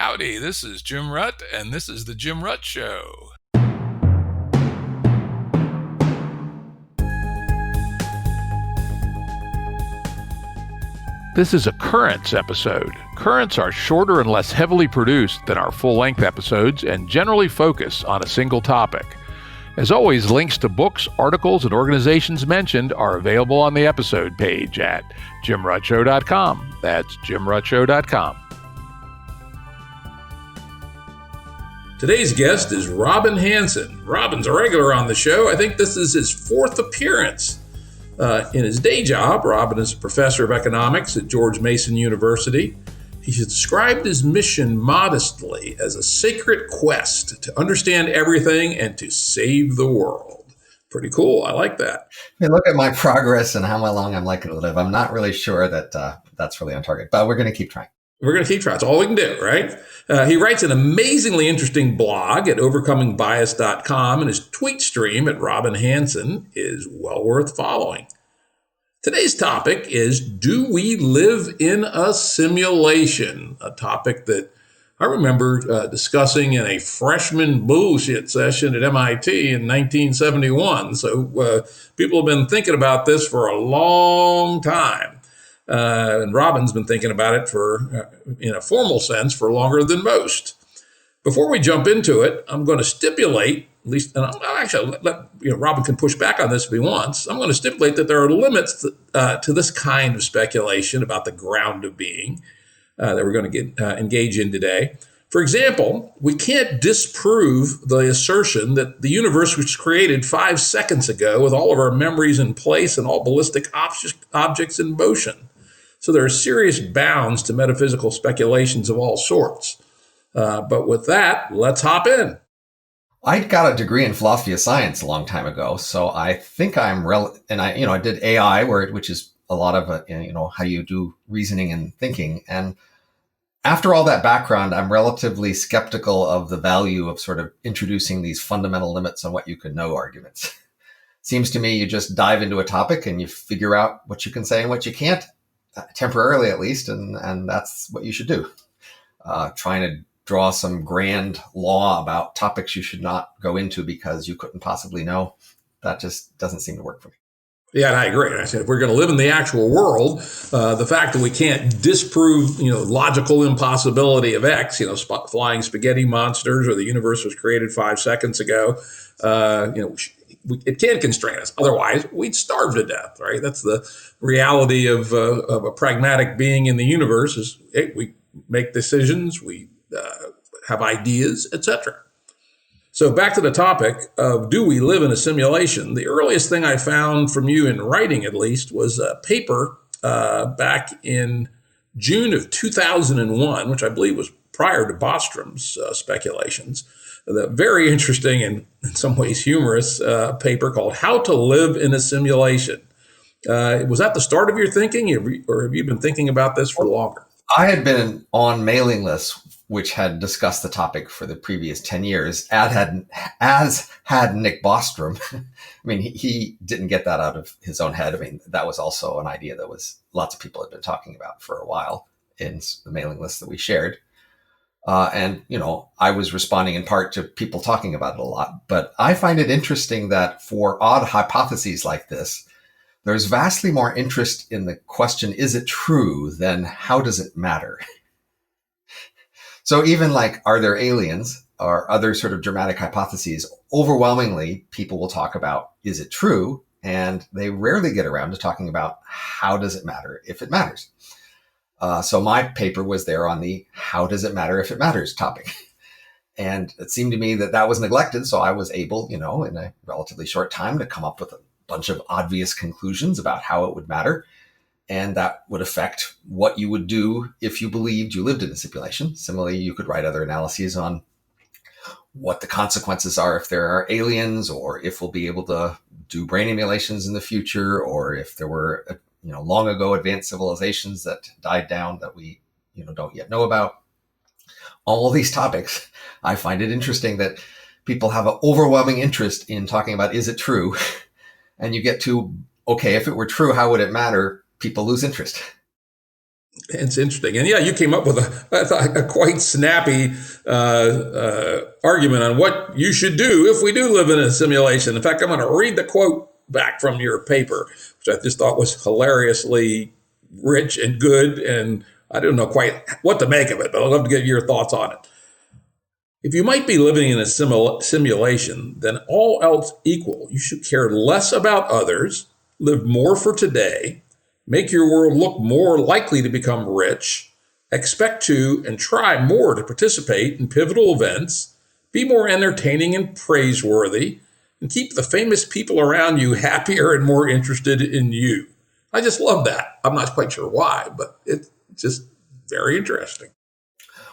Howdy, this is Jim Rutt, and this is The Jim Rutt Show. This is a Currents episode. Currents are shorter and less heavily produced than our full-length episodes and generally focus on a single topic. As always, links to books, articles, and organizations mentioned are available on the episode page at jimruttshow.com. That's jimruttshow.com. Today's guest is Robin Hanson. Robin's a regular on the show. I think this is his fourth appearance. In his day job, Robin is a professor of economics at George Mason University. He described his mission modestly as a sacred quest to understand everything and to save the world. Pretty cool. I like that. If you look at my progress and how long I'm likely to live, I'm not really sure that that's really on target, but we're going to keep trying. We're going to keep trying. It's all we can do, right? He writes an amazingly interesting blog at overcomingbias.com, and his tweet stream at Robin Hanson is well worth following. Today's topic is, do we live in a simulation? A topic that I remember discussing in a freshman bullshit session at MIT in 1971. So people have been thinking about this for a long time. And Robin's been thinking about it for, in a formal sense, for longer than most. Before we jump into it, I'm going to stipulate, at least, and Robin can push back on this if he wants. I'm going to stipulate that there are limits to this kind of speculation about the ground of being that we're going to engage in today. For example, we can't disprove the assertion that the universe was created 5 seconds ago with all of our memories in place and all ballistic objects in motion. So there are serious bounds to metaphysical speculations of all sorts. But with that, let's hop in. I got a degree in philosophy of science a long time ago, so I think I did AI, which is a lot of how you do reasoning and thinking. And after all that background, I'm relatively skeptical of the value of sort of introducing these fundamental limits on what you could know arguments. Seems to me you just dive into a topic and you figure out what you can say and what you can't, temporarily at least, and that's what you should do. Trying to draw some grand law about topics you should not go into because you couldn't possibly know, that just doesn't seem to work for me. Yeah, and I agree. I said, if we're going to live in the actual world, the fact that we can't disprove, logical impossibility of X, flying spaghetti monsters or the universe was created 5 seconds ago, it can constrain us. Otherwise, we'd starve to death, right? That's the reality of a pragmatic being in the universe is, hey, we make decisions, we have ideas, etc. So back to the topic of, do we live in a simulation? The earliest thing I found from you in writing, at least, was a paper back in June of 2001, which I believe was prior to Bostrom's speculations. The very interesting and in some ways humorous paper called How to Live in a Simulation. Was that the start of your thinking, or have you been thinking about this for longer? I had been on mailing lists which had discussed the topic for the previous 10 years, as had Nick Bostrom. I mean, he didn't get that out of his own head. I mean, that was also an idea that lots of people had been talking about for a while in the mailing list that we shared. And I was responding in part to people talking about it a lot. But I find it interesting that for odd hypotheses like this, there's vastly more interest in the question, is it true, than how does it matter? So even like, are there aliens or other sort of dramatic hypotheses? Overwhelmingly, people will talk about, is it true? And they rarely get around to talking about, how does it matter if it matters? So my paper was there on the how does it matter if it matters topic. And it seemed to me that was neglected. So I was able, in a relatively short time to come up with a bunch of obvious conclusions about how it would matter. And that would affect what you would do if you believed you lived in a simulation. Similarly, you could write other analyses on what the consequences are if there are aliens, or if we'll be able to do brain emulations in the future, or if there were, long ago advanced civilizations that died down that we, don't yet know about. All these topics, I find it interesting that people have an overwhelming interest in talking about, is it true? And you get to, okay, if it were true, how would it matter? People lose interest. It's interesting. And yeah, you came up with a quite snappy argument on what you should do if we do live in a simulation. In fact, I'm going to read the quote back from your paper, which I just thought was hilariously rich and good. And I don't know quite what to make of it, but I'd love to get your thoughts on it. If you might be living in a simulation, then all else equal, you should care less about others, live more for today, make your world look more likely to become rich, expect to and try more to participate in pivotal events, be more entertaining and praiseworthy, and keep the famous people around you happier and more interested in you. I just love that. I'm not quite sure why, but it's just very interesting.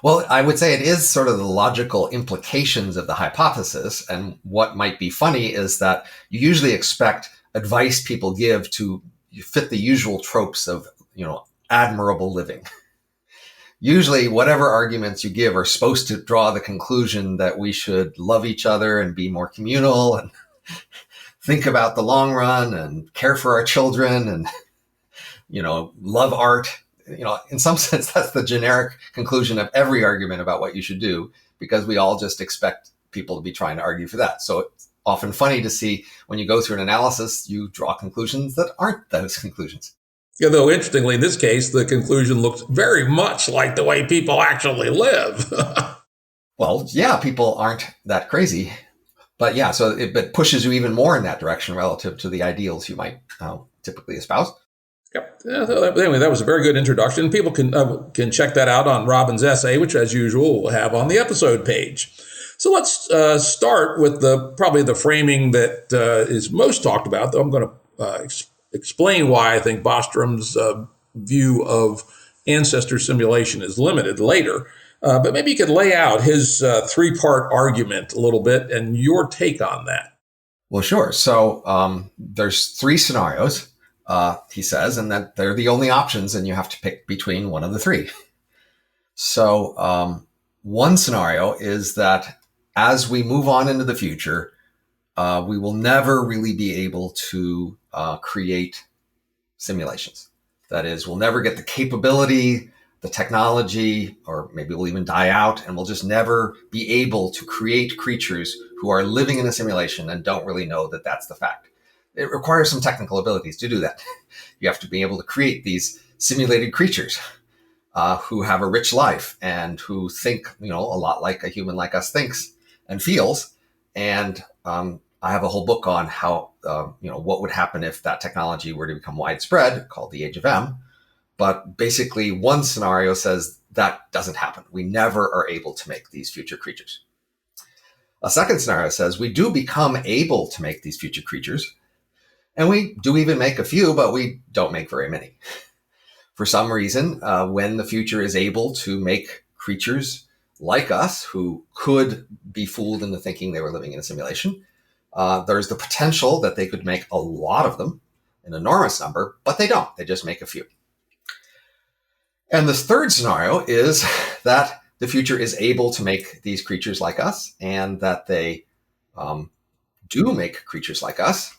Well, I would say it is sort of the logical implications of the hypothesis. And what might be funny is that you usually expect advice people give to fit the usual tropes of, admirable living. Usually, whatever arguments you give are supposed to draw the conclusion that we should love each other and be more communal and think about the long run and care for our children and, love art. In some sense, that's the generic conclusion of every argument about what you should do, because we all just expect people to be trying to argue for that. So it's often funny to see when you go through an analysis, you draw conclusions that aren't those conclusions. Yeah, though, interestingly, in this case, the conclusion looks very much like the way people actually live. Well, yeah, people aren't that crazy. But yeah, so it pushes you even more in that direction relative to the ideals you might typically espouse. Yep. Yeah, so anyway, that was a very good introduction. People can check that out on Robin's essay, which, as usual, we'll have on the episode page. So let's start with probably the framing that is most talked about, though I'm going to explain why I think Bostrom's view of ancestor simulation is limited later. But maybe you could lay out his three-part argument a little bit and your take on that. Well, sure. So there's three scenarios, he says, and that they're the only options, and you have to pick between one of the three. So one scenario is that as we move on into the future, we will never really be able to create simulations. That is, we'll never get the capability, the technology, or maybe we'll even die out, and we'll just never be able to create creatures who are living in a simulation and don't really know that that's the fact. It requires some technical abilities to do that. You have to be able to create these simulated creatures who have a rich life and who think, a lot like a human like us thinks and feels. And I have a whole book on how, what would happen if that technology were to become widespread, called the Age of M. But basically, one scenario says that doesn't happen. We never are able to make these future creatures. A second scenario says we do become able to make these future creatures. And we do even make a few, but we don't make very many. For some reason, when the future is able to make creatures like us who could be fooled into thinking they were living in a simulation, there's the potential that they could make a lot of them, an enormous number, but they don't. They just make a few. And this third scenario is that the future is able to make these creatures like us, and that they do make creatures like us,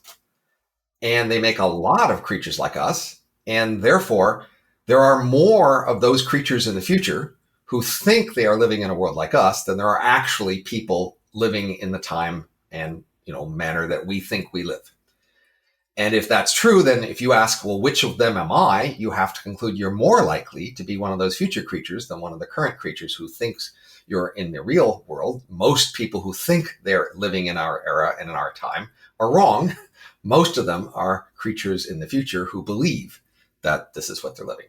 and they make a lot of creatures like us, and therefore there are more of those creatures in the future who think they are living in a world like us than there are actually people living in the time and manner that we think we live. And if that's true, then if you ask, well, which of them am I? You have to conclude you're more likely to be one of those future creatures than one of the current creatures who thinks you're in the real world. Most people who think they're living in our era and in our time are wrong. Most of them are creatures in the future who believe that this is what they're living.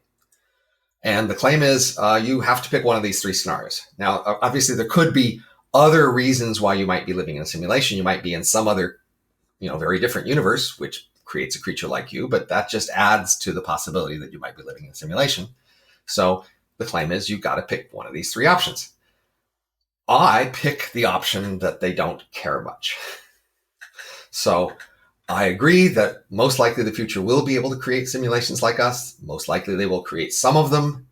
And the claim is you have to pick one of these three scenarios. Now, obviously, there could be other reasons why you might be living in a simulation. You might be in some other, very different universe, which creates a creature like you, but that just adds to the possibility that you might be living in a simulation. So the claim is you've got to pick one of these three options. I pick the option that they don't care much. So I agree that most likely the future will be able to create simulations like us. Most likely they will create some of them.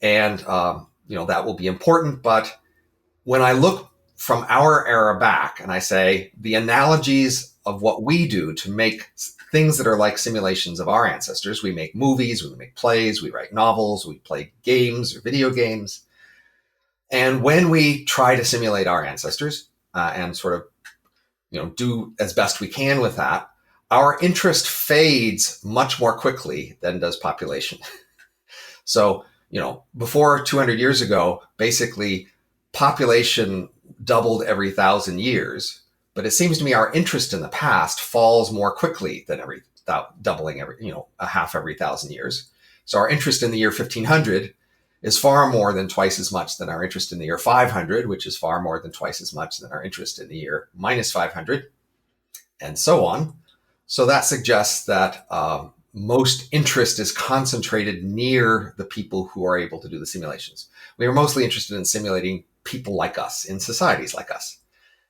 And, that will be important. But when I look from our era back, and I say the analogies of what we do to make things that are like simulations of our ancestors. We make movies, we make plays, we write novels, we play games or video games. And when we try to simulate our ancestors and sort of, do as best we can with that, our interest fades much more quickly than does population. So, before 200 years ago, basically population doubled every 1,000 years. But it seems to me our interest in the past falls more quickly than doubling a half every 1,000 years. So our interest in the year 1500 is far more than twice as much than our interest in the year 500, which is far more than twice as much than our interest in the year minus 500, and so on. So that suggests that most interest is concentrated near the people who are able to do the simulations. We are mostly interested in simulating people like us, in societies like us.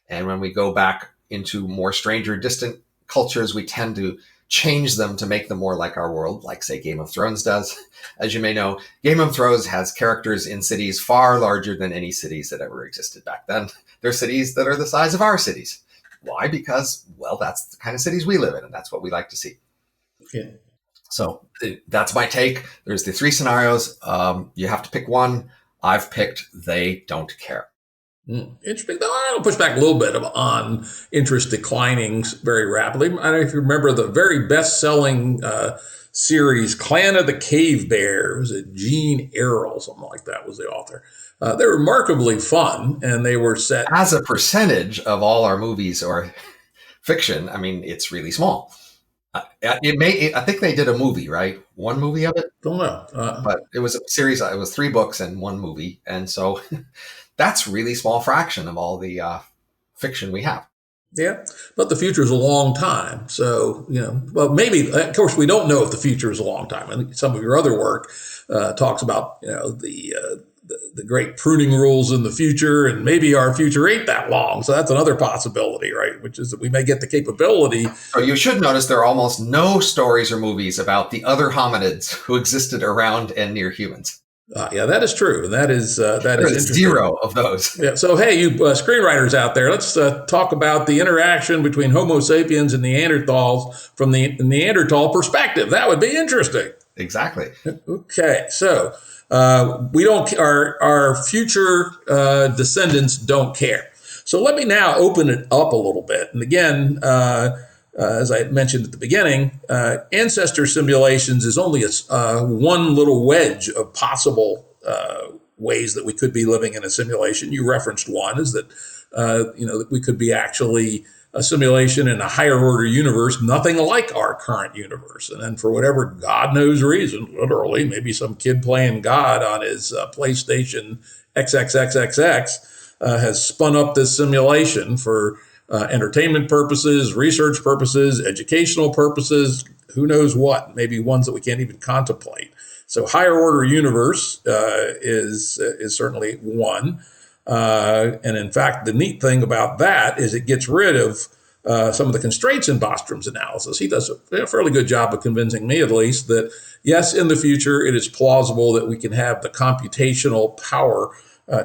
And when we go back into more stranger, distant cultures, we tend to change them to make them more like our world, like, say, Game of Thrones does. As you may know, Game of Thrones has characters in cities far larger than any cities that ever existed back then. They're cities that are the size of our cities. Why? Because, well, that's the kind of cities we live in, and that's what we like to see. Yeah. So that's my take. There's the three scenarios. You have to pick one. I've picked they don't care. Interesting. Though I'll push back a little bit on interest declining very rapidly. I don't know if you remember the very best-selling series, Clan of the Cave Bear. Was it Gene Errol, something like that was the author. They were remarkably fun, and they were set... As a percentage of all our movies or fiction, I mean, it's really small. I think they did a movie, right? One movie of it? Don't know. But it was a series. It was 3 books and 1 movie. And so... that's really small fraction of all the fiction we have. Yeah, but the future is a long time. So, well, maybe, of course, we don't know if the future is a long time. I think some of your other work talks about, the great pruning rules in the future, and maybe our future ain't that long. So that's another possibility, right? Which is that we may get the capability. So you should notice there are almost no stories or movies about the other hominids who existed around and near humans. Yeah, that is true. And that is interesting. 0 of those. Yeah. So, hey, you screenwriters out there, let's talk about the interaction between Homo sapiens and Neanderthals from the Neanderthal perspective. That would be interesting. Exactly. Okay. So our future descendants don't care. So let me now open it up a little bit. And again, as I mentioned at the beginning, ancestor simulations is only one little wedge of possible ways that we could be living in a simulation. You referenced one, is that that we could be actually a simulation in a higher order universe, nothing like our current universe. And then for whatever God knows reason, literally, maybe some kid playing God on his PlayStation XXXXX has spun up this simulation for entertainment purposes, research purposes, educational purposes, who knows what, maybe ones that we can't even contemplate. So higher order universe is certainly one. And in fact, the neat thing about that is it gets rid of some of the constraints in Bostrom's analysis. He does a fairly good job of convincing me, at least, that yes, in the future, it is plausible that we can have the computational power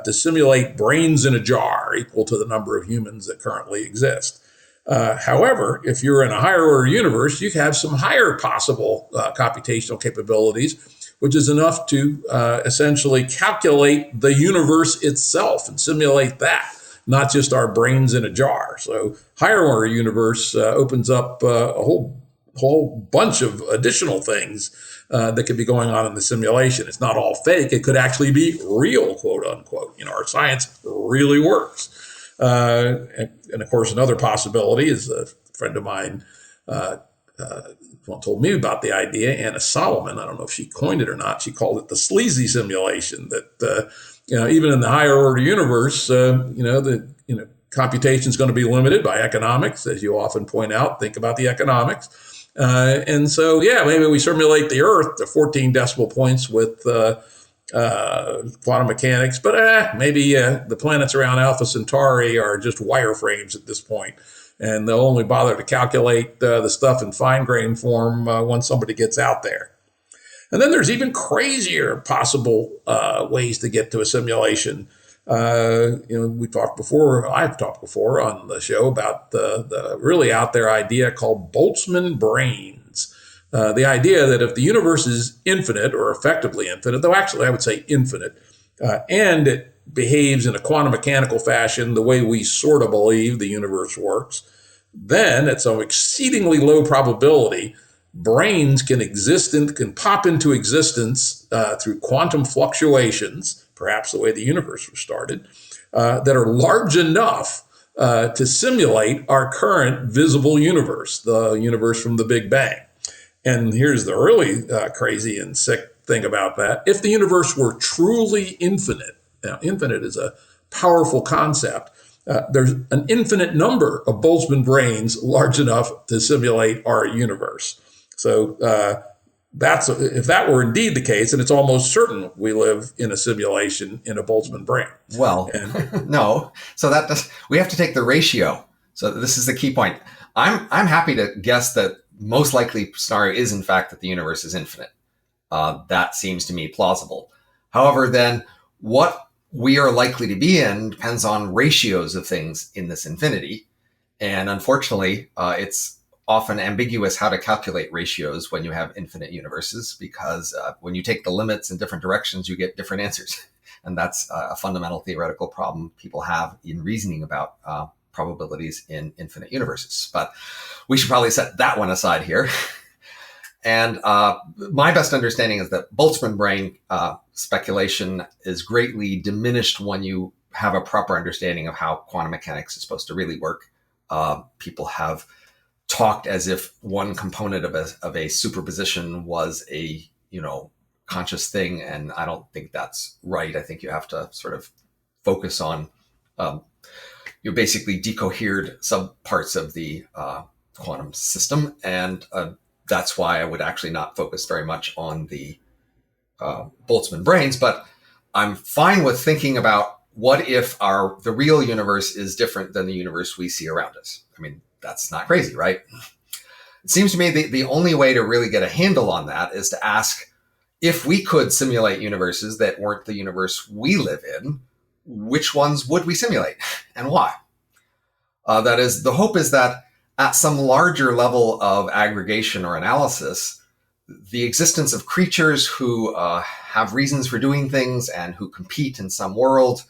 to simulate brains in a jar equal to the number of humans that currently exist. However, if you're in a higher order universe, you have some higher possible computational capabilities, which is enough to essentially calculate the universe itself and simulate that, not just our brains in a jar. So higher order universe opens up a whole bunch of additional things that could be going on in the simulation. It's not all fake. It could actually be real, quote unquote. Our science really works. And of course, another possibility is a friend of mine told me about the idea, Anna Solomon. I don't know if she coined it or not. She called it the sleazy simulation, that even in the higher order universe, computation is going to be limited by economics, as you often point out. Think about the economics. And so, maybe we simulate the Earth to 14 decimal points with quantum mechanics, but maybe the planets around Alpha Centauri are just wireframes at this point, and they'll only bother to calculate the stuff in fine-grained form once somebody gets out there. And then there's even crazier possible ways to get to a simulation. We talked before, I've talked before on the show about the really out there idea called Boltzmann brains. The idea that if the universe is infinite or effectively infinite, though actually I would say infinite, and it behaves in a quantum mechanical fashion the way we sort of believe the universe works, then at some exceedingly low probability, brains can pop into existence through quantum fluctuations, perhaps the way the universe was started, that are large enough to simulate our current visible universe, the universe from the Big Bang. And here's the really crazy and sick thing about that. If the universe were truly infinite, now infinite is a powerful concept, there's an infinite number of Boltzmann brains large enough to simulate our universe. So if that were indeed the case, and it's almost certain we live in a simulation in a Boltzmann brain. Well, no. So we have to take the ratio. So this is the key point. I'm happy to guess that most likely scenario is in fact that the universe is infinite. That seems to me plausible. However, then what we are likely to be in depends on ratios of things in this infinity. And unfortunately, it's often ambiguous how to calculate ratios when you have infinite universes, because when you take the limits in different directions, you get different answers. And that's a fundamental theoretical problem people have in reasoning about probabilities in infinite universes. But we should probably set that one aside here. And my best understanding is that Boltzmann brain speculation is greatly diminished when you have a proper understanding of how quantum mechanics is supposed to really work. People have talked as if one component of a superposition was a conscious thing, and I don't think that's right. I think you have to sort of focus on basically decohered subparts of the quantum system, and that's why I would actually not focus very much on the Boltzmann brains. But I'm fine with thinking about what if the real universe is different than the universe we see around us. I mean, that's not crazy, right? It seems to me the only way to really get a handle on that is to ask, if we could simulate universes that weren't the universe we live in, which ones would we simulate and why? That is, the hope is that at some larger level of aggregation or analysis, the existence of creatures who have reasons for doing things and who compete in some world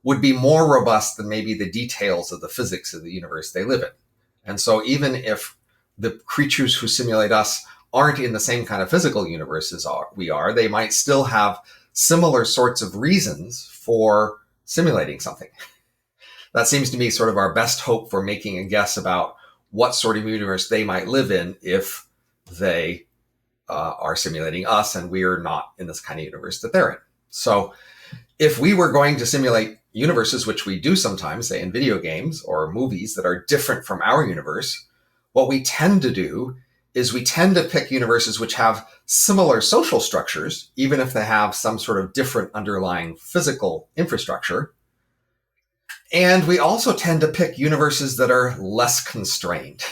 would be more robust than maybe the details of the physics of the universe they live in. And so even if the creatures who simulate us aren't in the same kind of physical universe as we are, they might still have similar sorts of reasons for simulating something. That seems to me sort of our best hope for making a guess about what sort of universe they might live in if they are simulating us and we're not in this kind of universe that they're in. So if we were going to simulate universes, which we do sometimes, say in video games or movies that are different from our universe, what we tend to do is we tend to pick universes which have similar social structures, even if they have some sort of different underlying physical infrastructure. And we also tend to pick universes that are less constrained.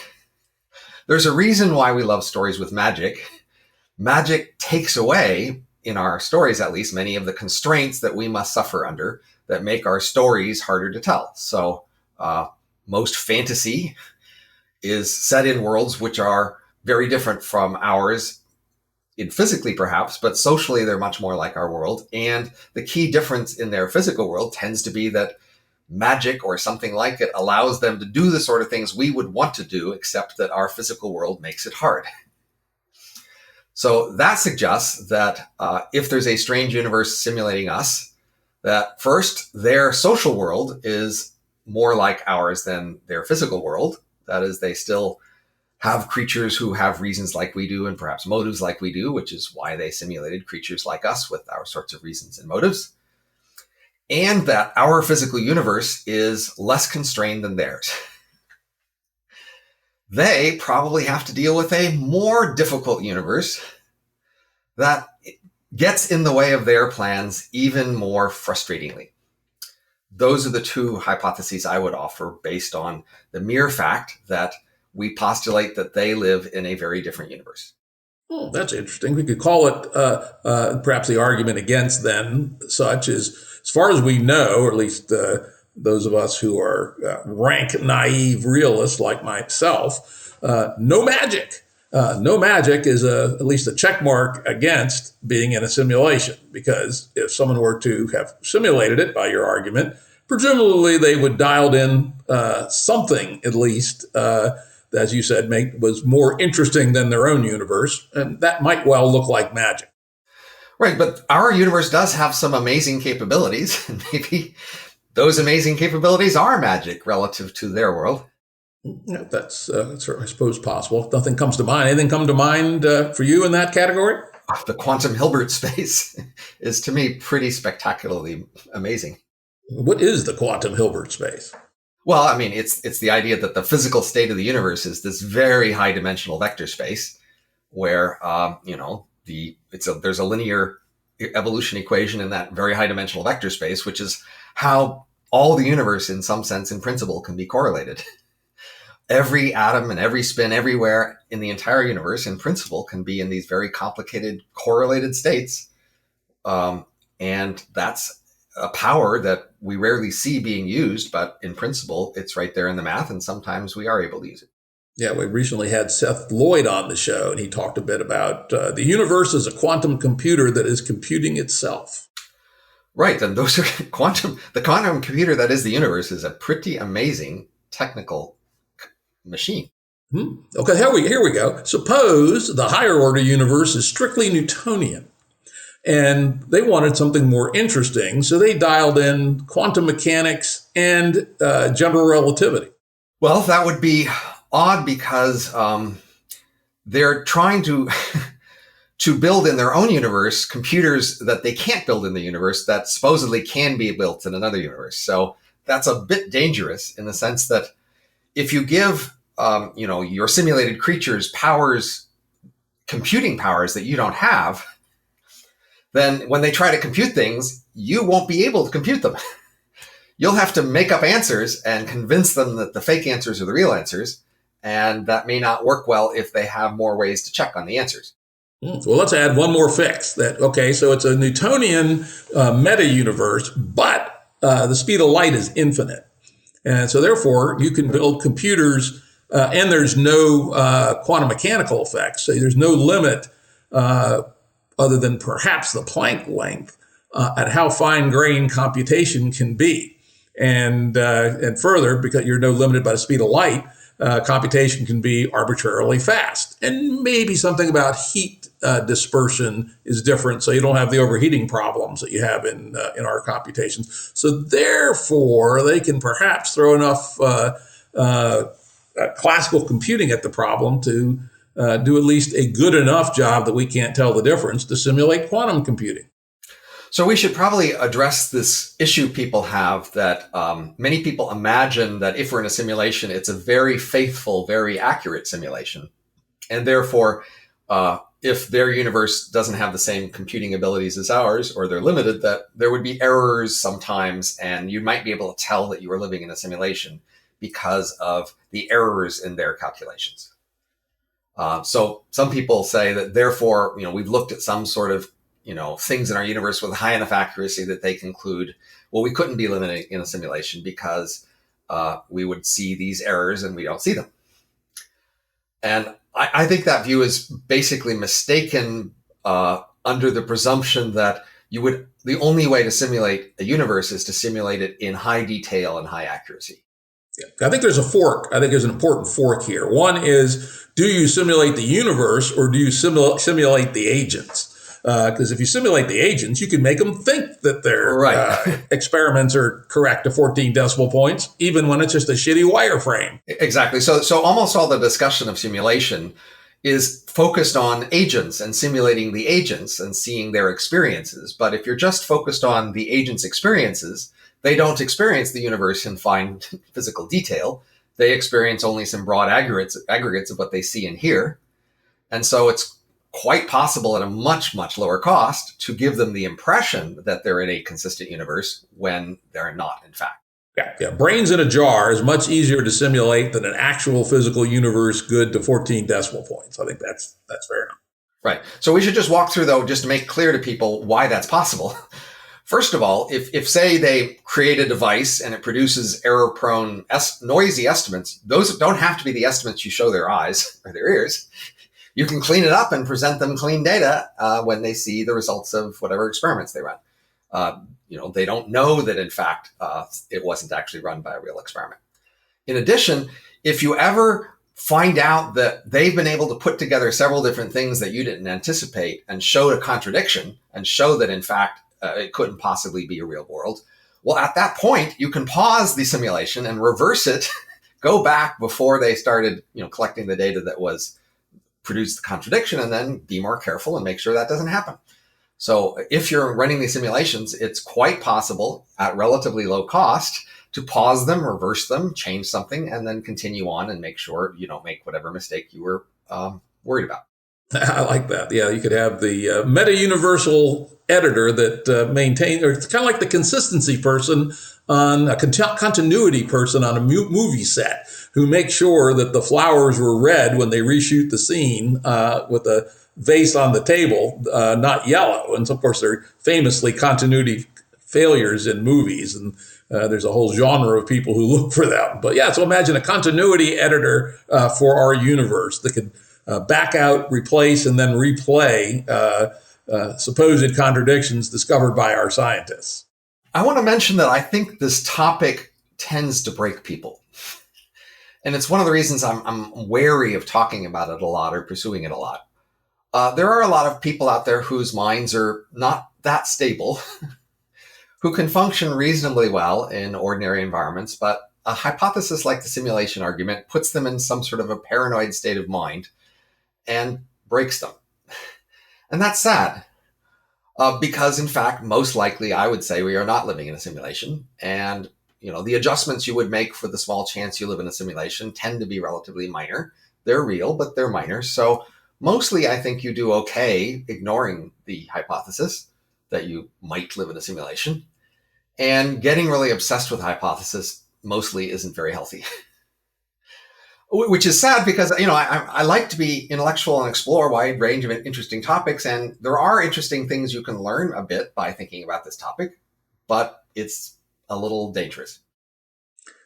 There's a reason why we love stories with magic. Magic takes away, in our stories at least, many of the constraints that we must suffer under that make our stories harder to tell. So most fantasy is set in worlds which are very different from ours, in physically perhaps, but socially they're much more like our world. And the key difference in their physical world tends to be that magic or something like it allows them to do the sort of things we would want to do, except that our physical world makes it hard. So that suggests that if there's a strange universe simulating us, that first, their social world is more like ours than their physical world. That is, they still have creatures who have reasons like we do and perhaps motives like we do, which is why they simulated creatures like us with our sorts of reasons and motives. And that our physical universe is less constrained than theirs. They probably have to deal with a more difficult universe that gets in the way of their plans even more frustratingly. Those are the two hypotheses I would offer based on the mere fact that we postulate that they live in a very different universe. Oh, that's interesting. We could call it perhaps the argument against then such as far as we know, or at least those of us who are rank naive realists like myself, no magic. No magic is at least a check mark against being in a simulation, because if someone were to have simulated it by your argument, presumably they would dialed in something at least as you said, was more interesting than their own universe, and that might well look like magic. Right, but our universe does have some amazing capabilities, and maybe those amazing capabilities are magic relative to their world. Yeah, that's I suppose, possible. Nothing comes to mind. Anything come to mind for you in that category? The quantum Hilbert space is, to me, pretty spectacularly amazing. What is the quantum Hilbert space? Well, I mean, it's the idea that the physical state of the universe is this very high dimensional vector space where, there's a linear evolution equation in that very high dimensional vector space, which is how all the universe, in some sense, in principle, can be correlated. Every atom and every spin everywhere in the entire universe, in principle, can be in these very complicated correlated states. And that's a power that we rarely see being used, but in principle, it's right there in the math, and sometimes we are able to use it. Yeah, we recently had Seth Lloyd on the show, and he talked a bit about the universe as a quantum computer that is computing itself. Right, and those are the quantum computer that is the universe is a pretty amazing technical machine. Okay, here we go. Suppose the higher order universe is strictly Newtonian, and they wanted something more interesting, so they dialed in quantum mechanics and general relativity. Well, that would be odd because they're trying to to build in their own universe computers that they can't build in the universe that supposedly can be built in another universe. So that's a bit dangerous in the sense that if you give your simulated creatures computing powers that you don't have, then when they try to compute things, you won't be able to compute them. You'll have to make up answers and convince them that the fake answers are the real answers. And that may not work well if they have more ways to check on the answers. Well, let's add one more fix. So it's a Newtonian meta-universe, but the speed of light is infinite. And so therefore, you can build computers, and there's no quantum mechanical effects. So there's no limit other than perhaps the Planck length at how fine-grained computation can be. And further, because you're no limited by the speed of light, computation can be arbitrarily fast. And maybe something about heat dispersion is different, so you don't have the overheating problems that you have in our computations. So therefore, they can perhaps throw enough classical computing at the problem to do at least a good enough job that we can't tell the difference to simulate quantum computing. So we should probably address this issue people have that many people imagine that if we're in a simulation, it's a very faithful, very accurate simulation. And therefore, if their universe doesn't have the same computing abilities as ours, or they're limited, that there would be errors sometimes, and you might be able to tell that you were living in a simulation because of the errors in their calculations. So some people say that therefore, we've looked at some sort of things in our universe with high enough accuracy that they conclude, well, we couldn't be living in a simulation because we would see these errors and we don't see them. And I think that view is basically mistaken under the presumption that the only way to simulate a universe is to simulate it in high detail and high accuracy. I think there's a fork. I think there's an important fork here. One is, do you simulate the universe or do you simulate the agents? Because if you simulate the agents, you can make them think that their experiments are correct to 14 decimal points, even when it's just a shitty wireframe. Exactly. So almost all the discussion of simulation is focused on agents and simulating the agents and seeing their experiences. But if you're just focused on the agents' experiences, they don't experience the universe in fine physical detail. They experience only some broad aggregates of what they see and hear. And so it's quite possible at a much, much lower cost to give them the impression that they're in a consistent universe when they're not, in fact. Yeah. Brains in a jar is much easier to simulate than an actual physical universe good to 14 decimal points. I think that's fair enough. Right. So we should just walk through, though, just to make clear to people why that's possible. First of all, if say they create a device and it produces error-prone, noisy estimates, those don't have to be the estimates you show their eyes or their ears. You can clean it up and present them clean data when they see the results of whatever experiments they run. They don't know that, in fact, it wasn't actually run by a real experiment. In addition, if you ever find out that they've been able to put together several different things that you didn't anticipate and show a contradiction and show that, in fact, it couldn't possibly be a real world, well, at that point, you can pause the simulation and reverse it, go back before they started collecting the data that was produced the contradiction, and then be more careful and make sure that doesn't happen. So if you're running these simulations, it's quite possible at relatively low cost to pause them, reverse them, change something, and then continue on and make sure you don't make whatever mistake you were worried about. I like that. Yeah, you could have the Metauniversal editor that maintains, or it's kind of like the consistency person on a continuity person on a movie set who makes sure that the flowers were red when they reshoot the scene with a vase on the table, not yellow. And so, of course, there are famously continuity failures in movies, and there's a whole genre of people who look for them. But yeah, so imagine a continuity editor for our universe that could back out, replace, and then replay supposed contradictions discovered by our scientists. I want to mention that I think this topic tends to break people. And it's one of the reasons I'm wary of talking about it a lot or pursuing it a lot. There are a lot of people out there whose minds are not that stable, who can function reasonably well in ordinary environments, but a hypothesis like the simulation argument puts them in some sort of a paranoid state of mind and breaks them. And that's sad, because in fact, most likely, I would say we are not living in a simulation. And the adjustments you would make for the small chance you live in a simulation tend to be relatively minor. They're real, but they're minor. So mostly, I think you do okay ignoring the hypothesis that you might live in a simulation. And getting really obsessed with the hypothesis mostly isn't very healthy. Which is sad because, I like to be intellectual and explore a wide range of interesting topics. And there are interesting things you can learn a bit by thinking about this topic, but it's a little dangerous.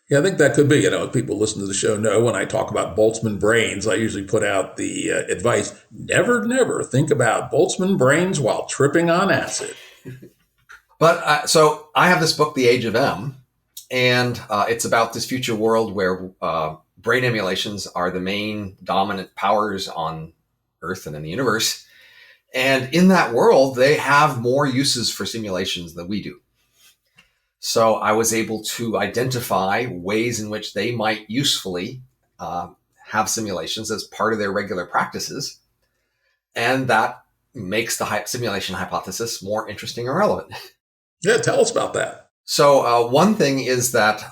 Yeah, I think that could be. People listen to the show know when I talk about Boltzmann brains, I usually put out the advice, never think about Boltzmann brains while tripping on acid. But so I have this book, The Age of M, and it's about this future world where brain emulations are the main dominant powers on Earth and in the universe. And in that world, they have more uses for simulations than we do. So I was able to identify ways in which they might usefully have simulations as part of their regular practices. And that makes the simulation hypothesis more interesting and relevant. Yeah, tell us about that. So one thing is that,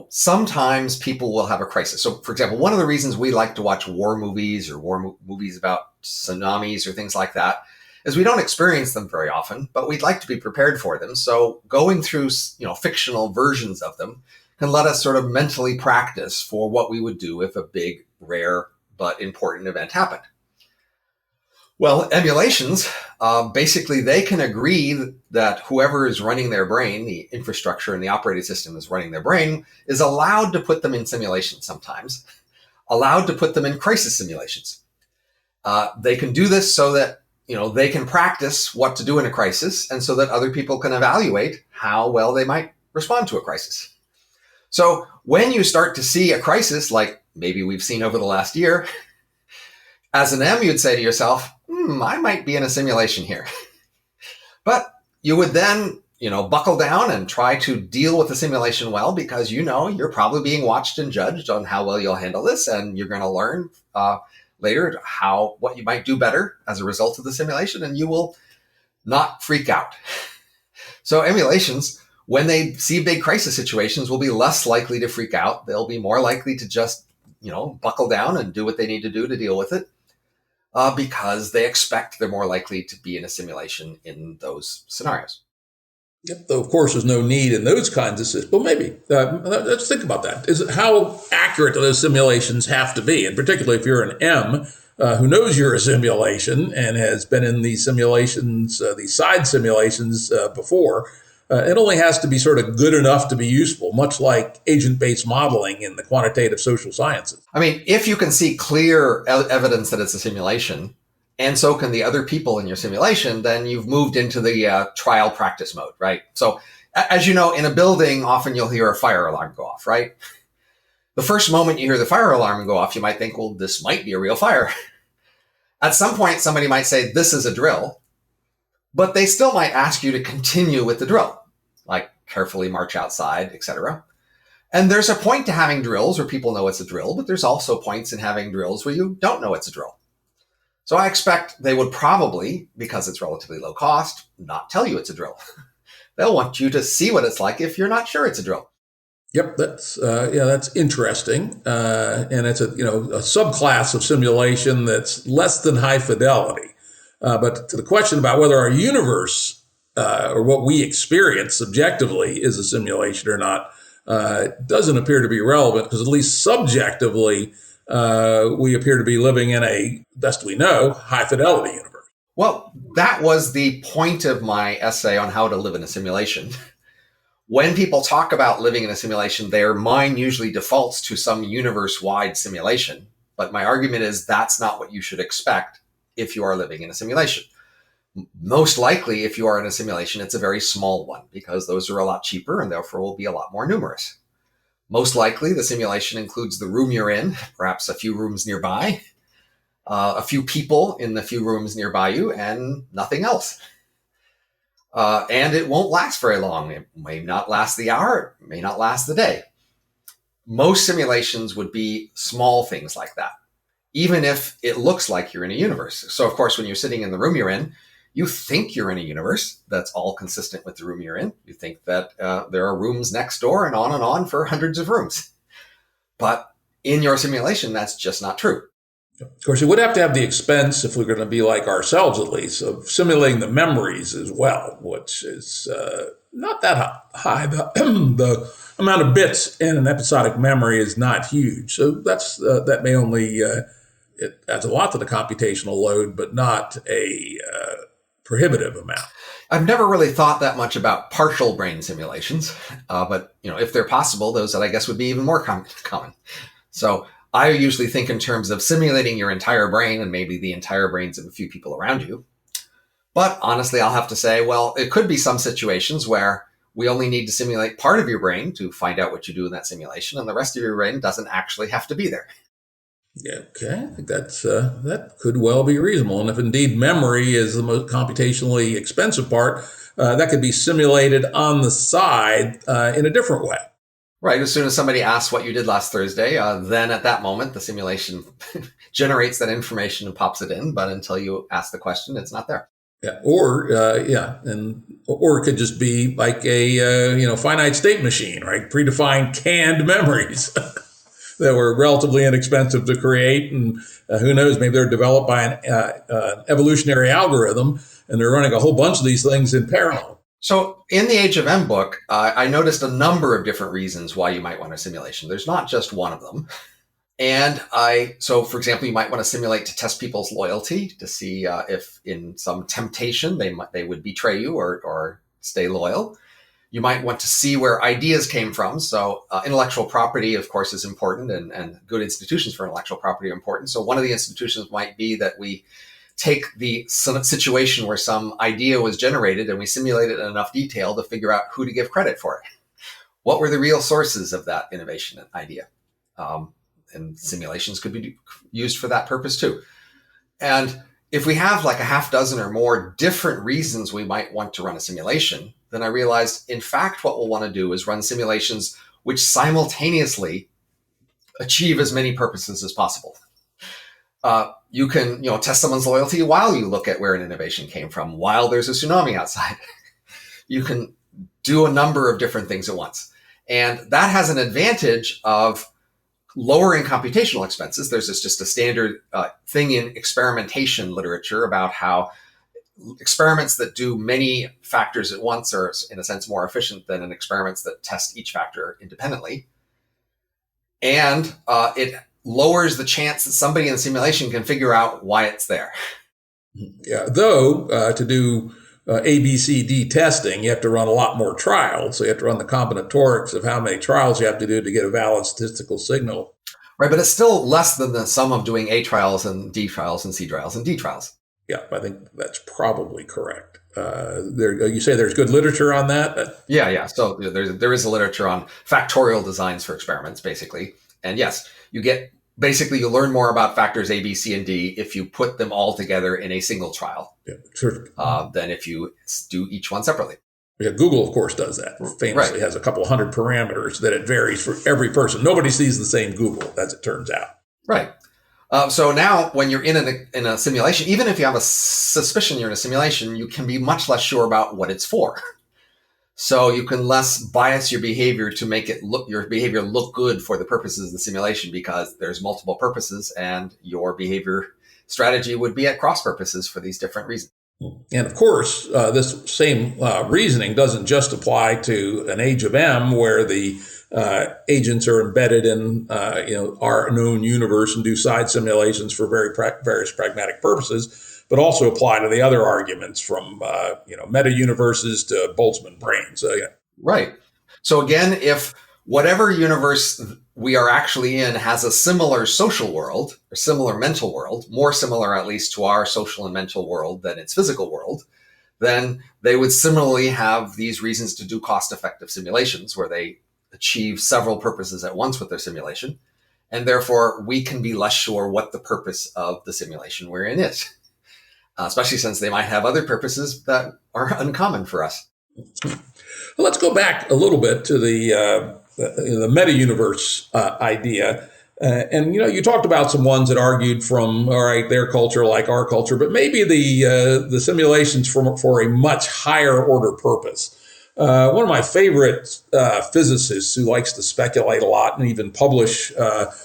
sometimes people will have a crisis. So, for example, one of the reasons we like to watch war movies or movies about tsunamis or things like that is we don't experience them very often, but we'd like to be prepared for them. So going through, fictional versions of them can let us sort of mentally practice for what we would do if a big, rare, but important event happened. Well, emulations, basically they can agree that whoever is running their brain, the infrastructure and the operating system is running their brain, is allowed to put them in simulations sometimes, allowed to put them in crisis simulations. They can do this so that, they can practice what to do in a crisis and so that other people can evaluate how well they might respond to a crisis. So when you start to see a crisis, like maybe we've seen over the last year, as an M, you'd say to yourself, I might be in a simulation here. But you would then, buckle down and try to deal with the simulation well, because you're probably being watched and judged on how well you'll handle this, and you're going to learn later what you might do better as a result of the simulation, and you will not freak out. So emulations, when they see big crisis situations, will be less likely to freak out. They'll be more likely to just, buckle down and do what they need to do to deal with it. Because they expect they're more likely to be in a simulation in those scenarios. Yep. Though, of course, there's no need in those kinds of systems. Well, maybe. Let's think about that. How accurate do those simulations have to be? And particularly if you're an M, who knows you're a simulation and has been in these simulations, these side simulations before. It only has to be sort of good enough to be useful, much like agent-based modeling in the quantitative social sciences. I mean, if you can see clear evidence that it's a simulation, and so can the other people in your simulation, then you've moved into the trial practice mode, right? So as you know, in a building, often you'll hear a fire alarm go off, right? The first moment you hear the fire alarm go off, you might think, well, this might be a real fire. At some point, somebody might say, this is a drill, but they still might ask you to continue with the drill, like carefully march outside, etc. And there's a point to having drills where people know it's a drill, but there's also points in having drills where you don't know it's a drill. So I expect they would probably, because it's relatively low cost, not tell you it's a drill. They'll want you to see what it's like if you're not sure it's a drill. Yep, that's interesting, and it's a subclass of simulation that's less than high fidelity. But to the question about whether our universe or what we experience subjectively is a simulation or not, doesn't appear to be relevant, because at least subjectively we appear to be living in a, best we know, high fidelity universe. Well, that was the point of my essay on how to live in a simulation. When people talk about living in a simulation, their mind usually defaults to some universe-wide simulation. But my argument is that's not what you should expect if you are living in a simulation. Most likely, if you are in a simulation, it's a very small one, because those are a lot cheaper and therefore will be a lot more numerous. Most likely, the simulation includes the room you're in, perhaps a few rooms nearby, a few people in the few rooms nearby you, and nothing else. And it won't last very long. It may not last the hour, it may not last the day. Most simulations would be small things like that, even if it looks like you're in a universe. So, of course, when you're sitting in the room you're in, you think you're in a universe that's all consistent with the room you're in. You think that there are rooms next door and on for hundreds of rooms. But in your simulation, that's just not true. Of course, you would have to have the expense, if we're going to be like ourselves at least, of simulating the memories as well, which is not that high. The amount of bits in an episodic memory is not huge. So that may only, it adds a lot to the computational load, but not a prohibitive amount. I've never really thought that much about partial brain simulations, but if they're possible, those that I guess would be even more common. So I usually think in terms of simulating your entire brain and maybe the entire brains of a few people around you. But honestly, I'll have to say, well, it could be some situations where we only need to simulate part of your brain to find out what you do in that simulation, and the rest of your brain doesn't actually have to be there. Yeah, okay, I think that could well be reasonable. And if indeed memory is the most computationally expensive part, that could be simulated on the side in a different way. Right. As soon as somebody asks what you did last Thursday, then at that moment, the simulation generates that information and pops it in. But until you ask the question, it's not there. Yeah. Or it could just be like a finite state machine, right? Predefined canned memories that were relatively inexpensive to create, and who knows, maybe they're developed by an evolutionary algorithm, and they're running a whole bunch of these things in parallel. So in the Age of M book, I noticed a number of different reasons why you might want a simulation. There's not just one of them. And so for example, you might want to simulate to test people's loyalty to see if in some temptation they would betray you or stay loyal. You might want to see where ideas came from. So intellectual property, of course, is important, and good institutions for intellectual property are important. So one of the institutions might be that we take the situation where some idea was generated and we simulate it in enough detail to figure out who to give credit for it. What were the real sources of that innovation and idea? And simulations could be used for that purpose too. And if we have like a half dozen or more different reasons we might want to run a simulation, then I realized, in fact, what we'll want to do is run simulations which simultaneously achieve as many purposes as possible. You can, test someone's loyalty while you look at where an innovation came from, while there's a tsunami outside. You can do a number of different things at once. And that has an advantage of lowering computational expenses. There's just a standard thing in experimentation literature about how experiments that do many factors at once are, in a sense, more efficient than experiments that test each factor independently. And it lowers the chance that somebody in the simulation can figure out why it's there. Yeah, though to do ABCD testing, you have to run a lot more trials. So you have to run the combinatorics of how many trials you have to do to get a valid statistical signal. Right, but it's still less than the sum of doing A trials and D trials and C trials and D trials. Yeah, I think that's probably correct. You say there's good literature on that? Yeah. So there is a literature on factorial designs for experiments, basically. And yes, you learn more about factors A, B, C, and D if you put them all together in a single trial, than if you do each one separately. Yeah, Google, of course, does that. Famously has a couple hundred parameters that it varies for every person. Nobody sees the same Google, as it turns out. Right. So now when you're in a simulation, even if you have a suspicion you're in a simulation, you can be much less sure about what it's for. So you can less bias your behavior to make your behavior look good for the purposes of the simulation, because there's multiple purposes and your behavior strategy would be at cross purposes for these different reasons. And of course, this same reasoning doesn't just apply to an age of M, where the agents are embedded in our known universe and do side simulations for various pragmatic purposes, but also apply to the other arguments from Metauniverses to Boltzmann brains. Right. So again, if whatever universe we are actually in has a similar social world or similar mental world, more similar at least to our social and mental world than its physical world, then they would similarly have these reasons to do cost-effective simulations where they achieve several purposes at once with their simulation. And therefore, we can be less sure what the purpose of the simulation we're in is, especially since they might have other purposes that are uncommon for us. Well, let's go back a little bit to the meta-universe idea. And you talked about some ones that argued from, all right, their culture like our culture, but maybe the simulations for a much higher order purpose. One of my favorite physicists who likes to speculate a lot and even publish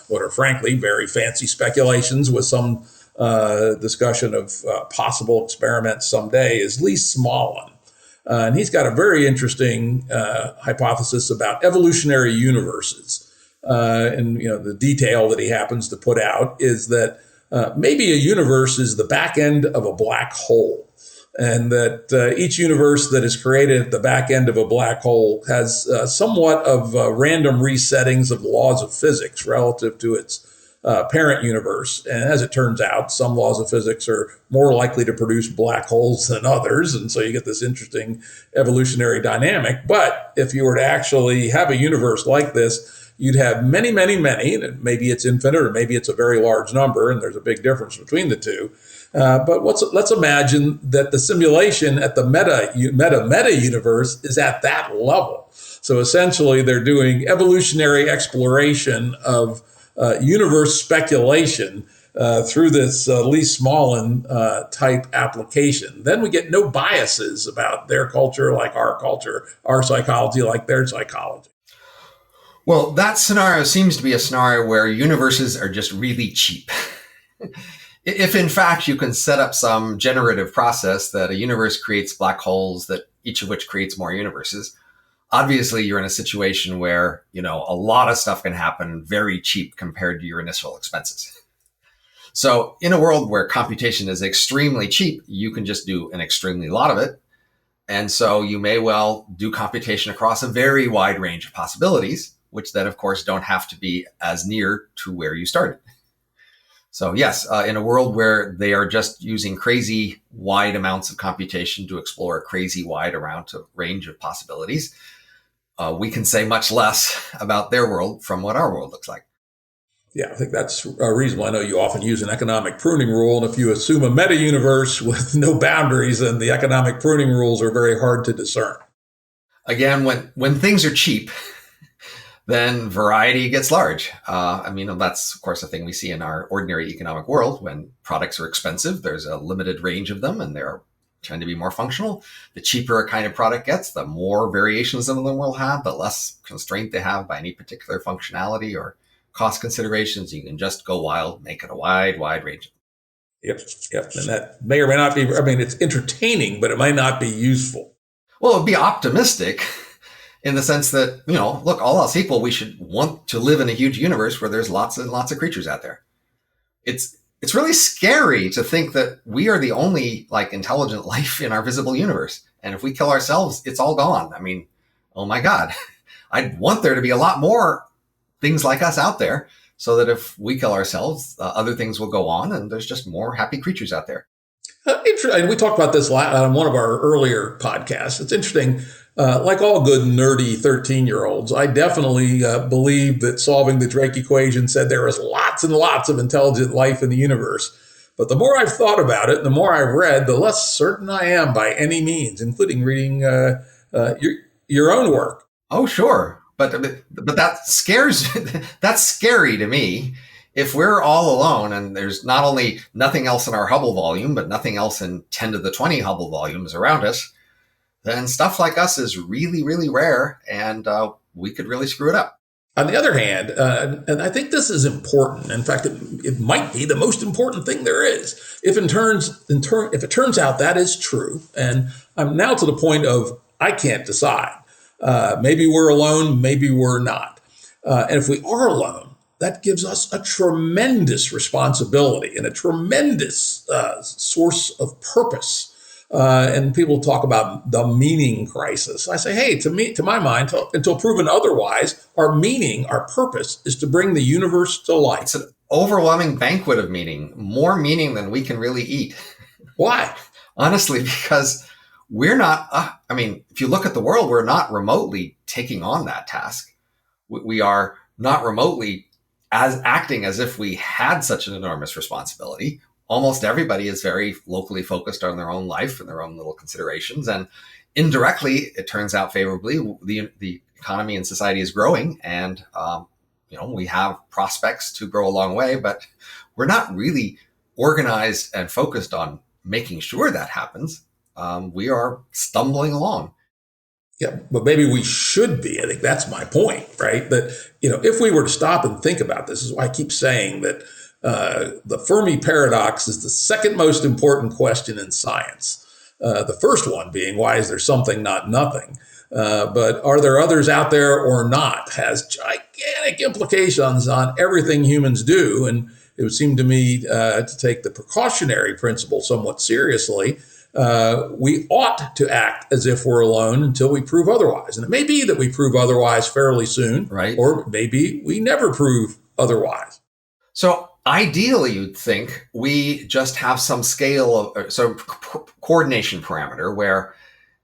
what are frankly very fancy speculations with some discussion of possible experiments someday is Lee Smolin. And he's got a very interesting hypothesis about evolutionary universes. And the detail that he happens to put out is that maybe a universe is the back end of a black hole, and that each universe that is created at the back end of a black hole has somewhat of random resettings of the laws of physics relative to its parent universe. And as it turns out, some laws of physics are more likely to produce black holes than others. And so you get this interesting evolutionary dynamic. But if you were to actually have a universe like this, you'd have many, many, many, and maybe it's infinite or maybe it's a very large number, and there's a big difference between the two. But let's imagine that the simulation at the meta universe is at that level. So essentially, they're doing evolutionary exploration of universe speculation through this Lee Smolin type application. Then we get no biases about their culture like our culture, our psychology like their psychology. Well, that scenario seems to be a scenario where universes are just really cheap. If in fact you can set up some generative process that a universe creates black holes, that each of which creates more universes, obviously you're in a situation where, a lot of stuff can happen very cheap compared to your initial expenses. So in a world where computation is extremely cheap, you can just do an extremely lot of it. And so you may well do computation across a very wide range of possibilities, which then, of course, don't have to be as near to where you started. So yes, in a world where they are just using crazy wide amounts of computation to explore a crazy wide range of possibilities, we can say much less about their world from what our world looks like. Yeah, I think that's reasonable. I know you often use an economic pruning rule, and if you assume a meta-universe with no boundaries, then the economic pruning rules are very hard to discern. Again, when things are cheap, then variety gets large. That's, of course, a thing we see in our ordinary economic world. When products are expensive, there's a limited range of them, and they're trying to be more functional. The cheaper a kind of product gets, the more variations of them will have, the less constraint they have by any particular functionality or cost considerations. You can just go wild, make it a wide range. Yep. And that may or may not be, it's entertaining, but it might not be useful. Well, it'd be optimistic in the sense that, look, all else equal, we should want to live in a huge universe where there's lots and lots of creatures out there. It's really scary to think that we are the only intelligent life in our visible universe. And if we kill ourselves, it's all gone. I mean, oh my God, I'd want there to be a lot more things like us out there so that if we kill ourselves, other things will go on and there's just more happy creatures out there. And we talked about this on one of our earlier podcasts. It's interesting. Like all good nerdy 13-year-olds, I definitely believe that solving the Drake equation said there is lots and lots of intelligent life in the universe. But the more I've thought about it, the more I've read, the less certain I am by any means, including reading your own work. Oh, sure. But that scares, that's scary to me. If we're all alone and there's not only nothing else in our Hubble volume, but nothing else in 10 to the 20 Hubble volumes around us, then stuff like us is really, really rare, and we could really screw it up. On the other hand, and I think this is important. In fact, it might be the most important thing there is. If it turns out that is true, and I'm now to the point of I can't decide. Maybe we're alone, maybe we're not. And if we are alone, that gives us a tremendous responsibility and a tremendous source of purpose. And people talk about the meaning crisis. I say, hey, to my mind, until proven otherwise, our meaning, our purpose is to bring the universe to life. It's an overwhelming banquet of meaning, more meaning than we can really eat. Why? Honestly, because we're not, if you look at the world, we're not remotely taking on that task. We are not remotely acting as if we had such an enormous responsibility. Almost everybody is very locally focused on their own life and their own little considerations. And indirectly, it turns out favorably, the economy and society is growing, and we have prospects to grow a long way, but we're not really organized and focused on making sure that happens. We are stumbling along. Yeah, but maybe we should be. I think that's my point, right? That, if we were to stop and think about this is why I keep saying that the Fermi Paradox is the second most important question in science. The first one being, why is there something, not nothing? But are there others out there or not? Has gigantic implications on everything humans do. And it would seem to me to take the precautionary principle somewhat seriously. We ought to act as if we're alone until we prove otherwise. And it may be that we prove otherwise fairly soon, right? Or maybe we never prove otherwise. So ideally, you'd think we just have some scale of coordination parameter where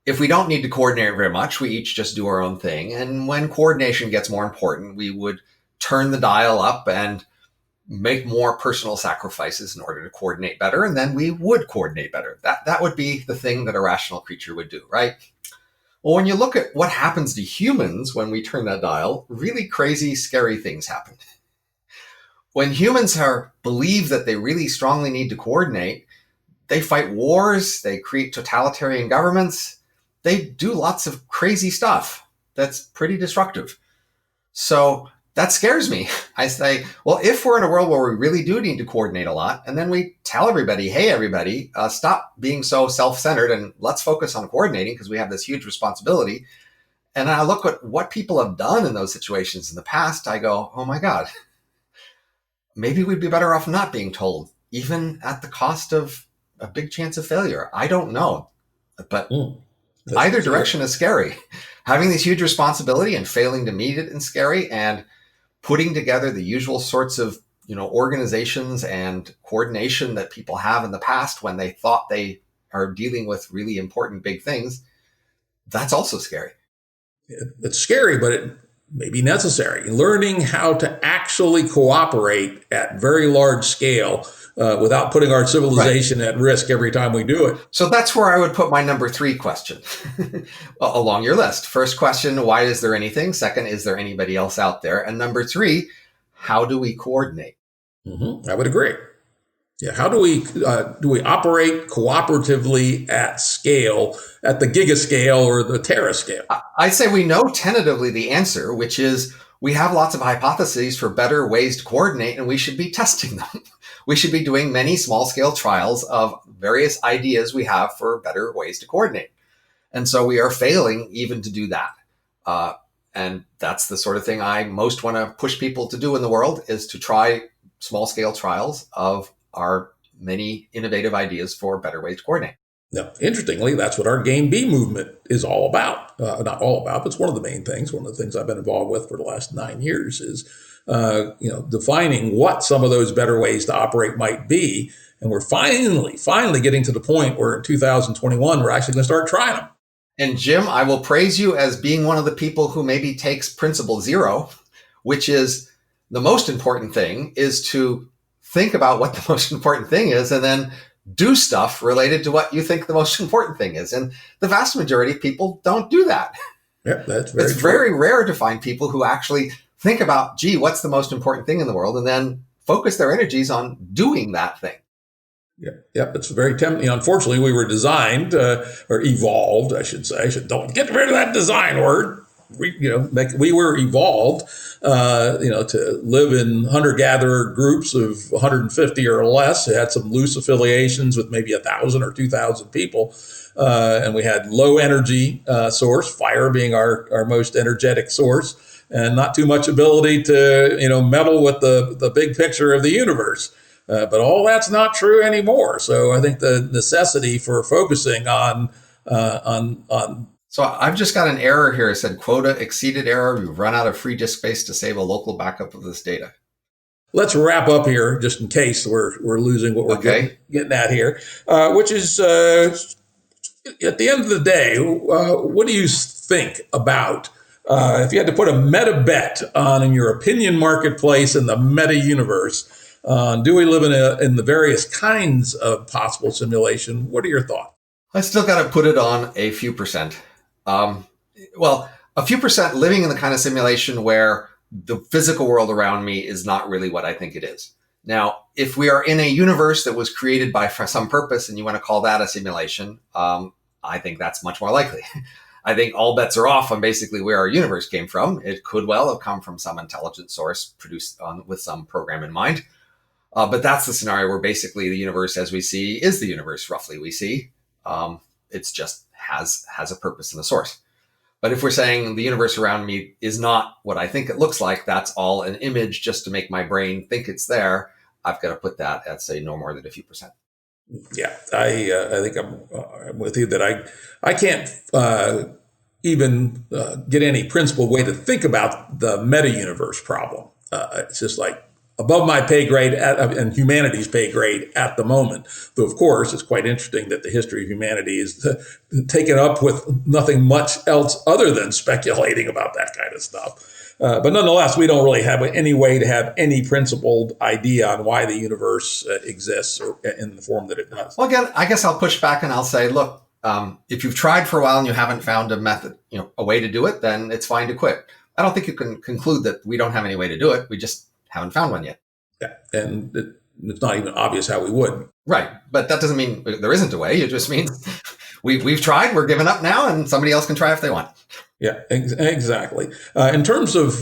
if we don't need to coordinate very much, we each just do our own thing. And when coordination gets more important, we would turn the dial up and make more personal sacrifices in order to coordinate better, and then we would coordinate better. That would be the thing that a rational creature would do, right? Well, when you look at what happens to humans when we turn that dial, really crazy, scary things happen. When humans believe that they really strongly need to coordinate, they fight wars, they create totalitarian governments, they do lots of crazy stuff that's pretty destructive. So that scares me. I say, well, if we're in a world where we really do need to coordinate a lot, and then we tell everybody, hey, everybody, stop being so self-centered and let's focus on coordinating because we have this huge responsibility. And I look at what people have done in those situations in the past, I go, oh my God, maybe we'd be better off not being told, even at the cost of a big chance of failure. I don't know. But either direction is scary. Having this huge responsibility and failing to meet it is scary, and putting together the usual sorts of, organizations and coordination that people have in the past when they thought they are dealing with really important big things, that's also scary. It's scary, but it may be necessary. Learning how to actually cooperate at very large scale without putting our civilization at risk every time we do it. So that's where I would put my number 3 question along your list. First question, why is there anything? Second, is there anybody else out there? And number 3, how do we coordinate? I would agree. Yeah, how do we operate cooperatively at scale, at the gigascale or the terascale? I say we know tentatively the answer, which is we have lots of hypotheses for better ways to coordinate, and we should be testing them. We should be doing many small-scale trials of various ideas we have for better ways to coordinate. And so we are failing even to do that. And that's the sort of thing I most want to push people to do in the world, is to try small scale trials of our many innovative ideas for better ways to coordinate. Now, interestingly, that's what our GameB movement is all about. Not all about, but it's one of the main things. One of the things I've been involved with for the last 9 years is, defining what some of those better ways to operate might be. And we're finally getting to the point where in 2021, we're actually going to start trying them. And Jim, I will praise you as being one of the people who maybe takes principle zero, which is the most important thing, is to think about what the most important thing is and then do stuff related to what you think the most important thing is. And the vast majority of people don't do that. Yeah, that's very It's true. very rare to find people who actually think about, gee, what's the most important thing in the world, and then focus their energies on doing that thing. Yeah, it's very tempting. Unfortunately, we were designed or evolved, I should say. Don't get rid of that design word. We were evolved, to live in hunter-gatherer groups of 150 or less. It had some loose affiliations with maybe 1,000 or 2,000 people, and we had low energy source, fire being our most energetic source, and not too much ability to meddle with the big picture of the universe. But all that's not true anymore. So I think the necessity for focusing on So I've just got an error here. It said quota exceeded error. We've run out of free disk space to save a local backup of this data. Let's wrap up here, just in case we're losing what we're getting at here, which is at the end of the day, what do you think about if you had to put a meta bet on in your opinion marketplace in the meta universe? Do we live in the various kinds of possible simulation? What are your thoughts? I still got to put it on a few percent. A few percent living in the kind of simulation where the physical world around me is not really what I think it is. Now, if we are in a universe that was created for some purpose and you want to call that a simulation, I think that's much more likely. I think all bets are off on basically where our universe came from. It could well have come from some intelligent source produced with some program in mind. But that's the scenario where basically the universe as we see is the universe roughly we see. It's just has a purpose in the source. But if we're saying the universe around me is not what I think it looks like, that's all an image just to make my brain think it's there, I've got to put that at, say, no more than a few percent. Yeah, I think I'm with you that I can't even get any principled way to think about the meta universe problem. It's just like above my pay grade and humanity's pay grade at the moment. Though, of course, it's quite interesting that the history of humanity is taken up with nothing much else other than speculating about that kind of stuff. But nonetheless, we don't really have any way to have any principled idea on why the universe exists in the form that it does. Well, again, I guess I'll push back and I'll say, look, if you've tried for a while and you haven't found a method, a way to do it, then it's fine to quit. I don't think you can conclude that we don't have any way to do it. We just haven't found one yet. Yeah, and it's not even obvious how we would. Right, but that doesn't mean there isn't a way. It just means we've tried, we're giving up now, and somebody else can try if they want. Yeah, exactly. In terms of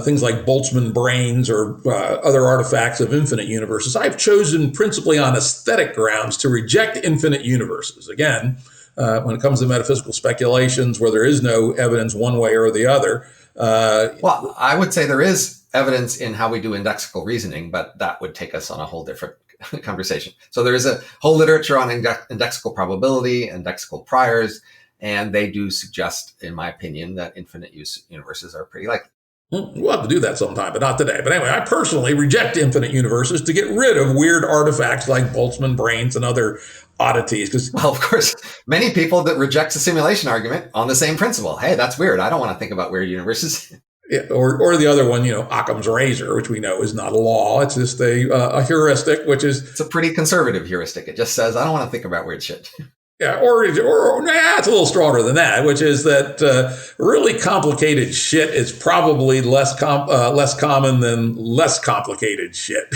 things like Boltzmann brains or other artifacts of infinite universes, I've chosen principally on aesthetic grounds to reject infinite universes. Again, when it comes to metaphysical speculations where there is no evidence one way or the other. Well, I would say there is evidence in how we do indexical reasoning, but that would take us on a whole different conversation. So there is a whole literature on indexical probability, indexical priors, and they do suggest, in my opinion, that infinite universes are pretty likely. We'll have to do that sometime, but not today. But anyway, I personally reject infinite universes to get rid of weird artifacts like Boltzmann brains and other oddities. Well, of course, many people that reject the simulation argument on the same principle. Hey, that's weird. I don't want to think about weird universes. Yeah, or the other one, Occam's razor, which we know is not a law. It's just a heuristic, which is... It's a pretty conservative heuristic. It just says, I don't want to think about weird shit. Yeah, or it's a little stronger than that, which is that really complicated shit is probably less common than less complicated shit.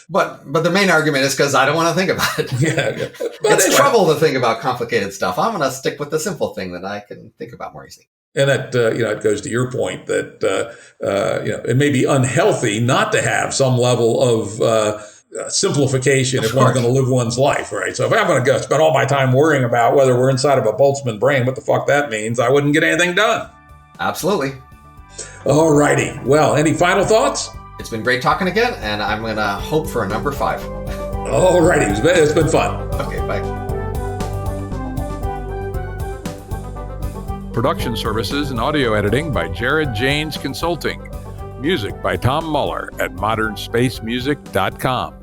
But the main argument is because I don't want to think about it. Yeah. But it's trouble to think about complicated stuff. I'm going to stick with the simple thing that I can think about more easily. And that, it goes to your point that, it may be unhealthy not to have some level of simplification if Of one's course. going to live one's life, right? So if I'm going to go spend all my time worrying about whether we're inside of a Boltzmann brain, what the fuck that means, I wouldn't get anything done. Absolutely. All righty. Well, any final thoughts? It's been great talking again, and I'm going to hope for a number 5. All righty. It's been fun. Okay, bye. Production services and audio editing by Jared Janes Consulting. Music by Tom Muller at modernspacemusic.com.